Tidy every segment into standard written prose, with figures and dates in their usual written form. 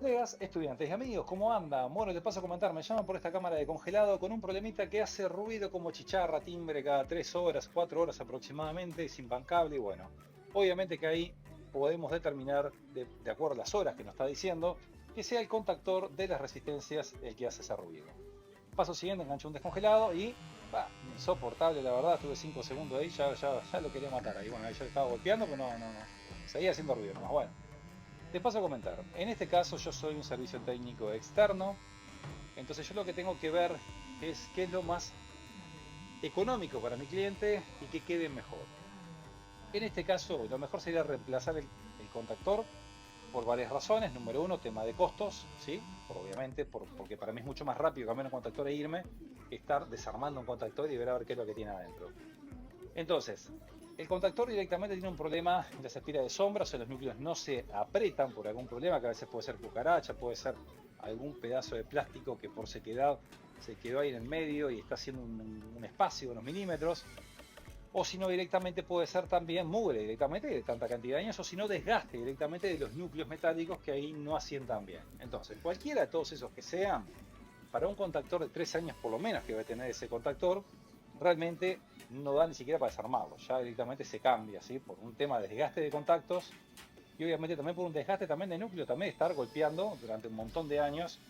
Colegas, estudiantes y amigos, ¿cómo andan? Bueno, les paso a comentar, me llaman por esta cámara de congelado con un problemita que hace ruido como chicharra, timbre cada 3 horas, 4 horas aproximadamente, es imbancable y bueno, obviamente que ahí podemos determinar, de acuerdo a las horas que nos está diciendo, que sea el contactor de las resistencias el que hace ese ruido. Paso siguiente, engancho un descongelado y, insoportable la verdad, estuve 5 segundos ahí, ya lo quería matar ahí, bueno, ahí ya estaba golpeando, pero no, seguía haciendo ruido nomás, bueno. Te paso a comentar. En este caso yo soy un servicio técnico externo, entonces yo lo que tengo que ver es qué es lo más económico para mi cliente y que quede mejor. En este caso lo mejor sería reemplazar el contactor por varias razones. Número uno, tema de costos, ¿sí? Obviamente, porque para mí es mucho más rápido cambiar un contactor e irme que estar desarmando un contactor y ver a ver qué es lo que tiene adentro. Entonces, el contactor directamente tiene un problema en las espiras de sombra, o sea, los núcleos no se apretan por algún problema, que a veces puede ser cucaracha, puede ser algún pedazo de plástico que por sequedad se quedó ahí en el medio y está haciendo un espacio, unos milímetros, o si no directamente puede ser también mugre directamente de tanta cantidad de años, o si no desgaste directamente de los núcleos metálicos que ahí no asientan bien. Entonces, cualquiera de todos esos que sean, para un contactor de 3 años por lo menos que va a tener ese contactor, realmente no da ni siquiera para desarmarlo, ya directamente se cambia, ¿sí? Por un tema de desgaste de contactos y obviamente también por un desgaste también de núcleo, también de estar golpeando durante un montón de años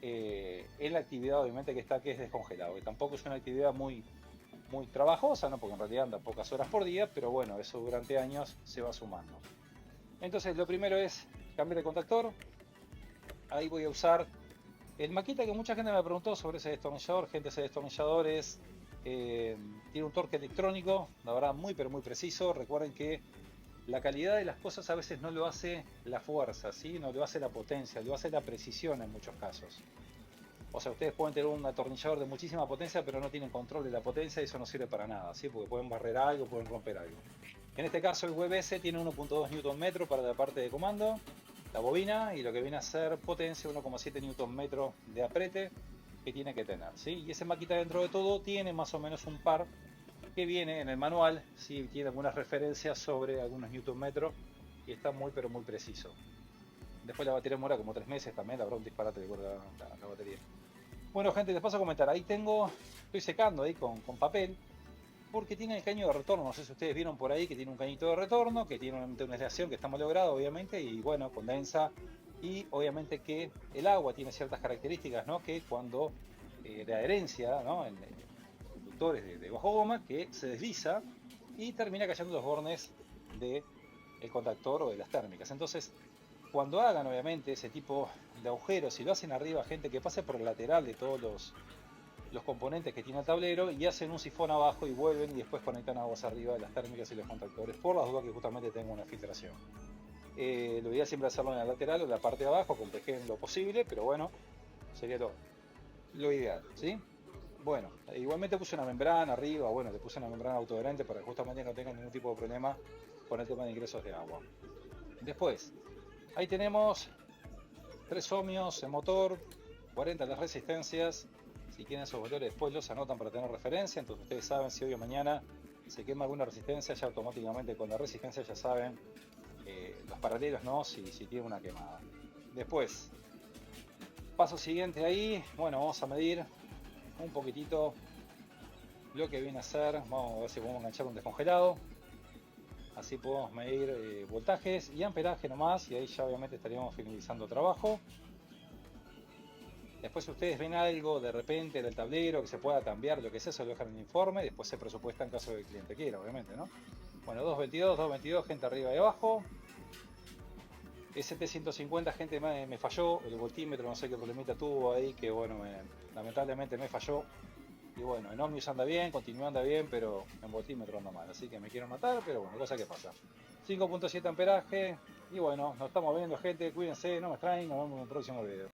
en la actividad obviamente que es descongelado, que tampoco es una actividad muy trabajosa, ¿no? Porque en realidad anda pocas horas por día, pero bueno, eso durante años se va sumando. Entonces lo primero es cambiar de contactor, ahí voy a usar el Makita que mucha gente me preguntó sobre ese destornillador, gente, ese destornillador tiene un torque electrónico, la verdad muy pero muy preciso. Recuerden que la calidad de las cosas a veces no lo hace la fuerza, ¿sí? No lo hace la potencia, lo hace la precisión en muchos casos. O sea, ustedes pueden tener un atornillador de muchísima potencia, pero no tienen control de la potencia y eso no sirve para nada, ¿sí? Porque pueden barrer algo, pueden romper algo. En este caso el WebS tiene 1.2 Nm para la parte de comando, la bobina y lo que viene a ser potencia 1,7 Nm de aprete que tiene que tener, ¿sí? Y ese Makita dentro de todo tiene más o menos un par que viene en el manual, ¿sí? Tiene algunas referencias sobre algunos Newton metros y está muy pero muy preciso. Después la batería demora como 3 meses también, la verdad un disparate de la batería. Bueno gente, les paso a comentar, ahí estoy secando ahí con papel porque tiene el caño de retorno, no sé si ustedes vieron por ahí que tiene un cañito de retorno, que tiene una aislación que está mal lograda obviamente y bueno, condensa y obviamente que el agua tiene ciertas características, ¿no? Que cuando de adherencia, ¿no? En conductores de bajo goma que se desliza y termina cayendo los bornes del contactor o de las térmicas. Entonces, cuando hagan obviamente ese tipo de agujeros, si lo hacen arriba, gente que pase por el lateral de todos los componentes que tiene el tablero y hacen un sifón abajo y vuelven y después conectan aguas arriba de las térmicas y los contactores por las dudas que justamente tenga una filtración. Lo ideal siempre hacerlo en la lateral o en la parte de abajo, con en lo posible, pero bueno, sería lo ideal, ¿sí? Bueno, igualmente puse una membrana arriba, bueno, le puse una membrana autoadherente para que justamente no tenga ningún tipo de problema con el tema de ingresos de agua. Después, ahí tenemos 3 ohmios en motor, 40 las resistencias. Si quieren esos valores después los anotan para tener referencia, entonces ustedes saben si hoy o mañana se quema alguna resistencia, ya automáticamente con la resistencia ya saben los paralelos, ¿no? Si tiene una quemada. Después, paso siguiente ahí, bueno, vamos a medir un poquitito lo que viene a ser, vamos a ver si podemos enganchar un descongelado, así podemos medir voltajes y amperaje nomás y ahí ya obviamente estaríamos finalizando el trabajo. Después si ustedes ven algo de repente del tablero que se pueda cambiar, lo que sea, se lo dejan en el informe, después se presupuesta en caso de que el cliente quiera, obviamente, ¿no? Bueno, 222, gente arriba y abajo. ST150, gente me falló, el voltímetro no sé qué problemita tuvo ahí, que bueno, lamentablemente me falló. Y bueno, en Omnius anda bien, continúa anda bien, pero en voltímetro anda mal, así que me quiero matar, pero bueno, cosa que pasa. 5.7 amperaje, y bueno, nos estamos viendo gente, cuídense, no me extrañen, nos vemos en el próximo video.